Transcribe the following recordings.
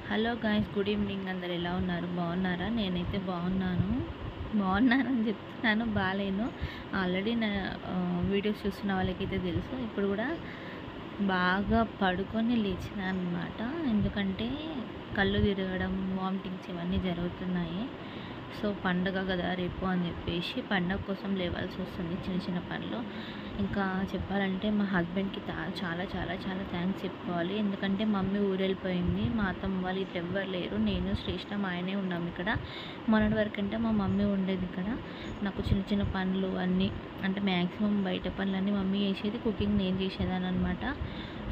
Hello guys, good evening. అందరు ఎలా ఉన్నారు? బాగున్నారా? నేనైతే బాగున్నానని చెప్తున్నాను, బాగాలేను. ఆల్రెడీ నా వీడియోస్ చూస్తున్న వాళ్ళకైతే తెలుసు. ఇప్పుడు కూడా బాగా పడుకొని లేచిన అనమాట. ఎందుకంటే కళ్ళు తిరగడం, వామిటింగ్స్ ఇవన్నీ జరుగుతున్నాయి. సో పండగ కదా రేపు అని చెప్పేసి పండగ కోసం లేవాల్సి వస్తుంది, చిన్న చిన్న పనులు. ఇంకా చెప్పాలంటే మా హస్బెండ్కి చాలా చాలా చాలా థ్యాంక్స్ చెప్పుకోవాలి. ఎందుకంటే మమ్మీ ఊరెళ్ళిపోయింది, మా అత్తమ్మ వాళ్ళు ఇట్లా ఎవ్వరు లేరు. నేను శ్రేష్ఠ మా ఆయనే ఉన్నాం ఇక్కడ. మొన్నటి వరకు అంటే మా మమ్మీ ఉండేది ఇక్కడ. నాకు చిన్న చిన్న పనులు అన్నీ అంటే మ్యాక్సిమం బయట పనులన్నీ మమ్మీ చేసేది, కుకింగ్ నేను చేసేదాన్ని అనమాట.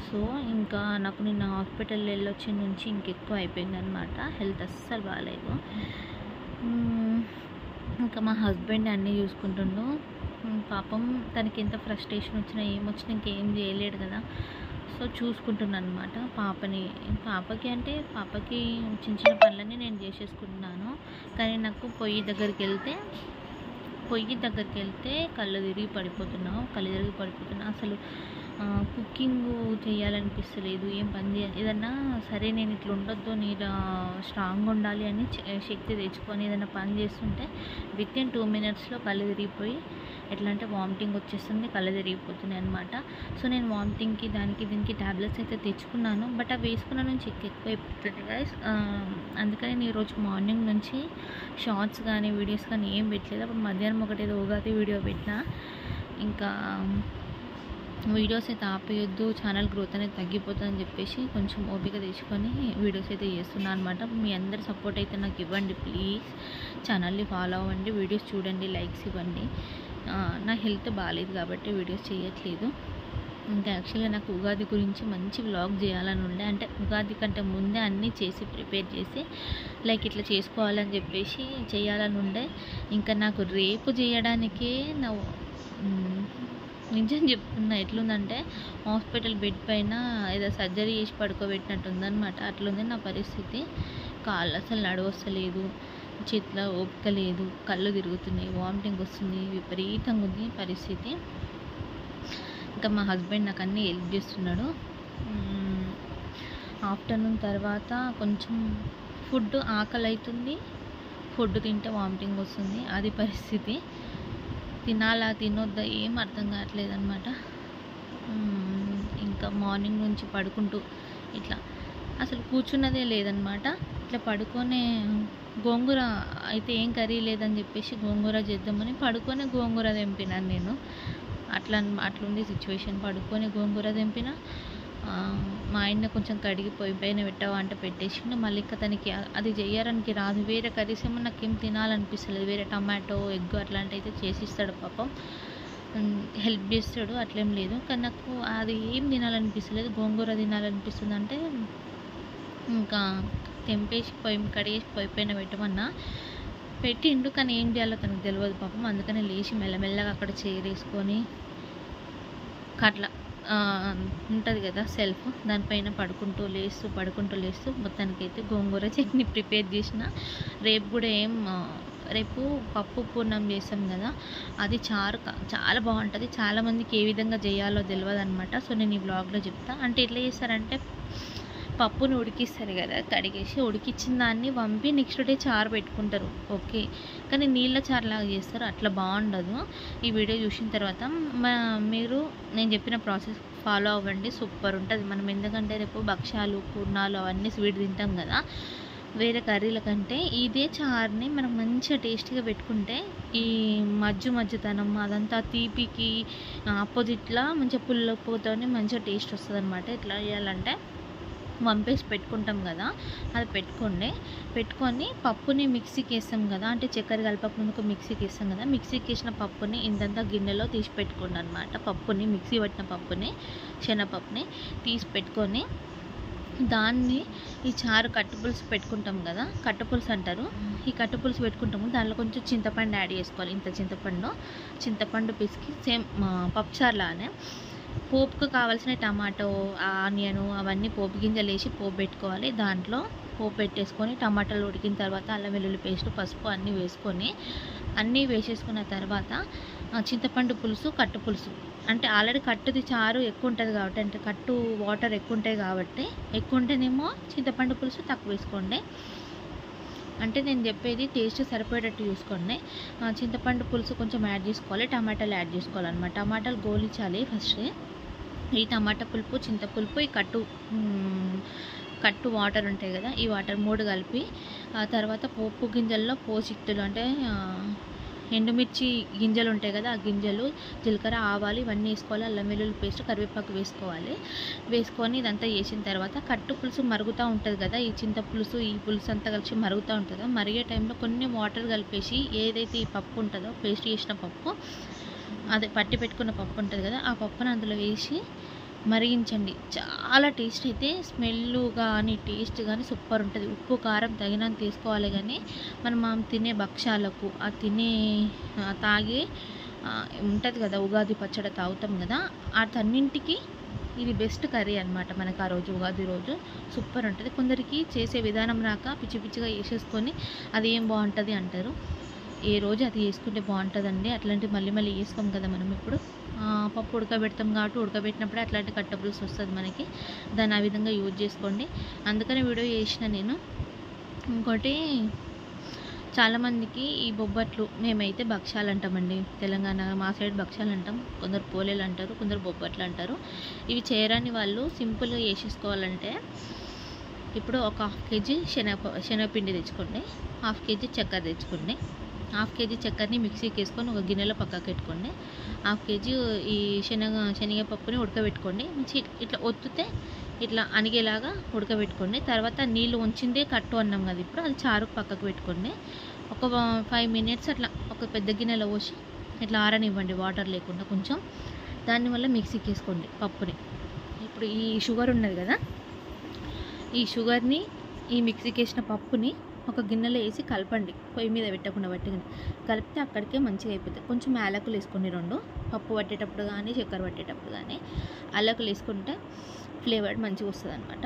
సో ఇంకా నాకు నిన్న హాస్పిటల్ వెళ్ళొచ్చిన నుంచి ఇంకెక్కువ అయిపోయింది అనమాట. హెల్త్ అస్సలు బాగాలేదు. ఇంకా మా హస్బెండ్ అన్నీ చూసుకుంటుండు. పాపం తనకి ఎంత ఫ్రస్ట్రేషన్ వచ్చినా ఏమొచ్చినా ఇంకేం చేయలేడు కదా. సో చూసుకుంటున్నాను అనమాట పాపకి చిన్న చిన్న పనులన్నీ నేను చేసేసుకుంటున్నాను. కానీ నాకు పొయ్యి దగ్గరికి వెళ్తే కళ్ళు తిరిగి పడిపోతున్నా. అసలు కుకింగ్ చేయాలనిపిస్తలేదు, ఏం పని చేయాలి. ఏదన్నా సరే నేను ఇట్లా ఉండొద్దు, నేను స్ట్రాంగ్గా ఉండాలి అని శక్తి తెచ్చుకొని ఏదైనా పని చేస్తుంటే వితిన్ 2 minutesలో కళ్ళు తిరిగిపోయి ఎట్లా అంటే వామిటింగ్ వచ్చేస్తుంది, కళ్ళు తిరిగిపోతున్నాయి అనమాట. సో నేను వామిటింగ్కి దీనికి ట్యాబ్లెట్స్ అయితే తెచ్చుకున్నాను. బట్ అవి వేసుకున్న నుంచి ఎక్కువ అయిపోతుంది గైస్. అందుకని నేను ఈరోజు మార్నింగ్ నుంచి షార్ట్స్ కానీ వీడియోస్ కానీ ఏం పెట్టలేదు. అప్పుడు మధ్యాహ్నం ఒకటేదో ఉగాది వీడియో పెట్టినా. ఇంకా వీడియోస్ అయితే ఆపేయొద్దు, ఛానల్ గ్రోత్ అనేది తగ్గిపోతుందని చెప్పేసి కొంచెం ఓపిక తెచ్చుకొని వీడియోస్ అయితే చేస్తున్నాను అనమాట. మీ అందరి సపోర్ట్ అయితే నాకు ఇవ్వండి ప్లీజ్. ఛానల్ని ఫాలో అవ్వండి, వీడియోస్ చూడండి, లైక్స్ ఇవ్వండి. నా హెల్త్ బాగాలేదు కాబట్టి వీడియోస్ చేయట్లేదు. ఇంకా యాక్చువల్గా నాకు ఉగాది గురించి మంచి వ్లాగ్ చేయాలని ఉండే, అంటే ఉగాది కంటే ముందే అన్నీ ప్రిపేర్ చేసి లైక్ ఇట్లా చేసుకోవాలని చెప్పేసి చేయాలని ఉండే. ఇంకా నాకు రేపు చేయడానికే నిజం చెప్తున్నా, ఎట్లుందంటే హాస్పిటల్ బెడ్ పైన ఏదో సర్జరీ చేసి పడుకోబెట్టినట్టు ఉందన్నమాట. అట్లుంది నా పరిస్థితి. కాళ్ళు అసలు నడవస్తలేదు, చేతిలో ఓపిక లేదు, కళ్ళు తిరుగుతున్నాయి, వామిటింగ్ వస్తుంది, విపరీతంగా ఉంది పరిస్థితి. ఇంకా మా హస్బెండ్ నాకు అన్నీ హెల్ప్ చేస్తున్నాడు. ఆఫ్టర్నూన్ తర్వాత కొంచెం ఫుడ్ ఆకలి అవుతుంది, ఫుడ్ తింటే వామిటింగ్ వస్తుంది, అది పరిస్థితి. తినాలా తినొద్దా ఏం అర్థం కావట్లేదు అనమాట. ఇంకా మార్నింగ్ నుంచి పడుకుంటూ ఇట్లా అసలు కూర్చున్నదే లేదనమాట. ఇట్లా పడుకొనే గోంగూర అయితే ఏం కర్రీ లేదని చెప్పేసి గోంగూర చేద్దామని పడుకొని గోంగూర తెంపినాను నేను. అట్లుంది సిచ్యువేషన్. పడుకొని గోంగూర తెంపిన. మా ఆయన కొంచెం కడిగి పొయ్యి పైన పెట్టావా అంటే పెట్టేసిండు. మళ్ళీ ఇంకా తనకి అది చేయడానికి రాదు. వేరే కర్రీస్ ఏమో నాకేం తినాలనిపిస్తలేదు, వేరే టమాటో ఎగ్ అట్లాంటివి అయితే చేసిస్తాడు పాపం, హెల్ప్ చేస్తాడు, అట్లేం లేదు. కానీ నాకు అది ఏం తినాలనిపిస్తలేదు, గోంగూర తినాలనిపిస్తుంది. అంటే ఇంకా తెంపేసి కడిగేసి పొయ్యి పైన పెట్టమన్నా పెట్టిండు. కానీ ఏం చేయాలో తనకు తెలియదు పాపం. అందుకని లేచి మెల్లమెల్లగా అక్కడ చేరేసుకొని అట్లా ఉంటుంది కదా సెల్ఫ్, దానిపైన పడుకుంటూ లేస్తూ మొత్తానికైతే గోంగూర చట్నీ ప్రిపేర్ చేసిన. రేపు పప్పు పూర్ణం చేస్తాం కదా, అది చాలా బాగుంటుంది. చాలామందికి ఏ విధంగా చేయాలో తెలియదు అనమాట. సో నేను ఈ బ్లాగ్లో చెప్తా. అంటే ఎట్లా చేస్తారంటే పప్పుని ఉడికిస్తారు కదా, కడిగేసి ఉడికించిన దాన్ని వంపి నెక్స్ట్ డే చారు పెట్టుకుంటారు, ఓకే. కానీ నీళ్ళ చారులాగా చేస్తారు, అట్లా బాగుండదు. ఈ వీడియో చూసిన తర్వాత మీరు నేను చెప్పిన ప్రాసెస్ ఫాలో అవ్వండి, సూపర్ ఉంటుంది. మనం ఎందుకంటే రేపు భక్షాలు పూర్ణాలు అవన్నీ స్వీట్ తింటాం కదా, వేరే కర్రీల కంటే ఇదే చారుని మనం మంచిగా టేస్టీగా పెట్టుకుంటే ఈ మజ్జుతనం అదంతా తీపికి ఆపోజిట్లా మంచిగా పుల్లపోతోనే మంచిగా టేస్ట్ వస్తుంది అనమాట. ఎట్లా చేయాలంటే వంపేసి పెట్టుకుంటాం కదా, అది పెట్టుకొని పప్పుని మిక్సీకి వేస్తాం కదా, అంటే చక్కెర కలపక ముందుకు మిక్సీకి వేస్తాం కదా, మిక్సీకి వేసిన పప్పుని ఇంతంతా గిన్నెలో తీసి పెట్టుకోండి అనమాట. పప్పుని మిక్సీ పట్టిన పప్పుని, శనగపప్పుని తీసి పెట్టుకొని దాన్ని ఈ చారు కట్టుపులుసు పెట్టుకుంటాం కదా, కట్టుపులుసు అంటారు. ఈ కట్టుపులుసు పెట్టుకుంటాము, దానిలో కొంచెం చింతపండు యాడ్ చేసుకోవాలి. ఇంత చింతపండు పిసికి సేమ్ పప్పుచారు లాగానే పోపుకు కావాల్సిన టమాటో, ఆనియను అవన్నీ పోపు గింజలు వేసి పోపు పెట్టుకోవాలి. దాంట్లో పోపు పెట్టేసుకొని టమాటాలు ఉడికిన తర్వాత అల్లం వెల్లుల్లి పేస్ట్, పసుపు అన్నీ వేసేసుకున్న తర్వాత చింతపండు పులుసు, కట్టు పులుసు అంటే ఆల్రెడీ కట్టుది చారు ఎక్కువ ఉంటుంది కాబట్టి, అంటే కట్టు వాటర్ ఎక్కువ ఉంటాయి కాబట్టి, ఎక్కువ ఉంటేనేమో చింతపండు పులుసు తక్కువ వేసుకోండి. అంటే నేను చెప్పేది టేస్ట్ సరిపోయేటట్టు చూసుకోండి. చింతపండు పులుసు కొంచెం యాడ్ చేసుకోవాలి, టమాటాలు యాడ్ చేసుకోవాలన్నమాట. టమాటాలు గోలించాలి ఫస్ట్. ఈ టమాటా పులుపు, చింతపులుపు, ఈ కట్టు వాటర్ ఉంటాయి కదా, ఈ వాటర్ 3 కలిపి ఆ తర్వాత పోపు గింజల్లో పోసిక్తులు అంటే ఎండుమిర్చి గింజలు ఉంటాయి కదా, ఆ గింజలు, జీలకర్ర, ఆవాలు ఇవన్నీ వేసుకోవాలి. అల్లం వెల్లుల్లి పేస్ట్, కరివేపాకు వేసుకోవాలి. వేసుకొని ఇదంతా వేసిన తర్వాత కట్టు పులుసు మరుగుతూ ఉంటుంది కదా, ఈ చింత పులుసు ఈ పులుసు అంతా కలిసి మరుగుతూ ఉంటుందో, మరిగే టైంలో కొన్ని వాటర్ కలిపేసి ఏదైతే ఈ పప్పు ఉంటుందో, పేస్ట్ చేసిన పప్పు, అదే పట్టి పెట్టుకున్న పప్పు ఉంటుంది కదా, ఆ పప్పును అందులో వేసి మరిగించండి. చాలా టేస్ట్ అయితే స్మెల్ కానీ టేస్ట్ కానీ సూపర్ ఉంటుంది. ఉప్పు కారం తగినంత తీసుకోవాలి. కానీ మనం తినే భక్ష్యాలకు తాగే ఉంటుంది కదా, ఉగాది పచ్చడి తాగుతాం కదా, అన్నింటికి ఇది బెస్ట్ కర్రీ అనమాట. మనకు ఆ రోజు ఉగాది రోజు సూపర్ ఉంటుంది. కొందరికి చేసే విధానం రాక పిచ్చి పిచ్చిగా వేసేసుకొని అది ఏం బాగుంటుంది అంటారు. ఏ రోజు అది వేసుకుంటే బాగుంటుందండి. అట్లాంటివి మళ్ళీ మళ్ళీ వేసుకోం కదా మనం. ఇప్పుడు పప్పు ఉడకబెడతాం కాబట్టి ఉడకబెట్టినప్పుడే అట్లాంటి కట్టపులుసు వస్తుంది మనకి. దాన్ని ఆ విధంగా యూజ్ చేసుకోండి. అందుకని వీడియో చేసిన నేను. ఇంకోటి, చాలామందికి ఈ బొబ్బట్లు, మేమైతే భక్ష్యాలు అంటామండి తెలంగాణ, మా సైడ్ భక్ష్యాలు అంటాం. కొందరు పోలేలు అంటారు, కొందరు బొబ్బట్లు అంటారు. ఇవి చేయరాని వాళ్ళు సింపుల్గా చేసేసుకోవాలంటే, ఇప్పుడు ఒక 1/2 కేజీ శనగపిండి తెచ్చుకోండి, 1/2 కేజీ చక్కెర తెచ్చుకోండి. 1/2 కేజీ చక్కెరని మిక్సీకి వేసుకొని ఒక గిన్నెలో పక్కకు పెట్టుకోండి. 1/2 కేజీ ఈ శనగపప్పుని ఉడకబెట్టుకోండి. మంచి ఇట్లా ఒత్తితే ఇట్లా అణిగేలాగా ఉడకబెట్టుకోండి. తర్వాత నీళ్ళు ఉంచిందే కట్టు అన్నాం కదా, ఇప్పుడు అది చారుకు పక్కకు పెట్టుకోండి. ఒక 5 మినిట్స్ అట్లా ఒక పెద్ద గిన్నెలో పోసి ఇట్లా ఆరనివ్వండి, వాటర్ లేకుండా కొంచెం. దానివల్ల మిక్సీకి వేసుకోండి పప్పుని. ఇప్పుడు ఈ షుగర్ ఉన్నది కదా, ఈ షుగర్ని ఈ మిక్సీకి వేసిన పప్పుని ఒక గిన్నెలో వేసి కలపండి, పొయ్యి మీద పెట్టకుండా పట్టుకుని కలిపితే అక్కడికే మంచిగా అయిపోతుంది. కొంచెం యాలకులు వేసుకోండి, 2 పప్పు పట్టేటప్పుడు కానీ చక్కెర పట్టేటప్పుడు కానీ యాలకులు వేసుకుంటే ఫ్లేవర్ మంచిగా వస్తుంది అనమాట.